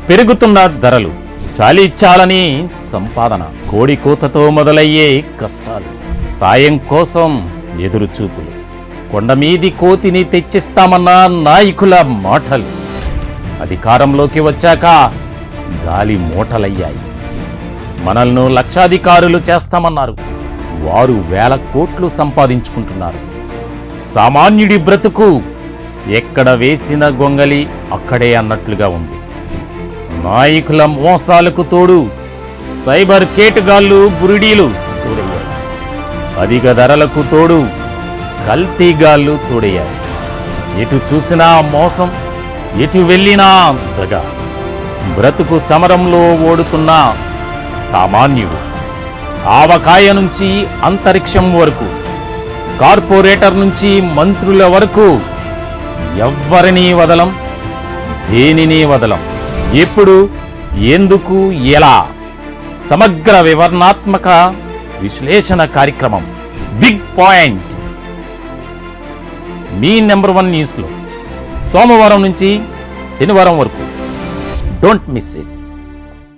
పెరుగుతున్న ధరలు, చాలీచాలని సంపాదన, కోడి కూతతో మొదలయ్యే కష్టాలు, సాయం కోసం ఎదురుచూపులు, కొండమీది కోతిని తెచ్చిస్తామన్న నాయకుల మాటలు అధికారంలోకి వచ్చాక గాలి మూటలయ్యాయి. మనల్ని లక్షాధికారులు చేస్తామన్నారు, వారు వేల కోట్లు సంపాదించుకుంటున్నారు. సామాన్యుడి బ్రతుకు ఎక్కడ వేసిన గొంగలి అక్కడే అన్నట్లుగా ఉంది. నాయకుల మోసాలకు తోడు సైబర్ కేటుగాళ్ళు, బురిడీలు తోడయ్యాయి. అధిక ధరలకు తోడు కల్తీగాళ్ళు తోడయ్యాయి. ఎటు చూసినా మోసం, ఎటు వెళ్ళినా దగ. బ్రతుకు సమరంలో ఓడుతున్న సామాన్యుడు, ఆవకాయ నుంచి అంతరిక్షం వరకు, కార్పొరేటర్ నుంచి మంత్రుల వరకు ఎవ్వరినీ వదలం, దేనిని వదలం. ఎప్పుడు, ఎందుకు, ఎలా? సమగ్ర వివరణాత్మక విశ్లేషణ కార్యక్రమం బిగ్ పాయింట్ మీ నెంబర్ 1 న్యూస్లో సోమవారం నుంచి శనివారం వరకు. Don't miss it.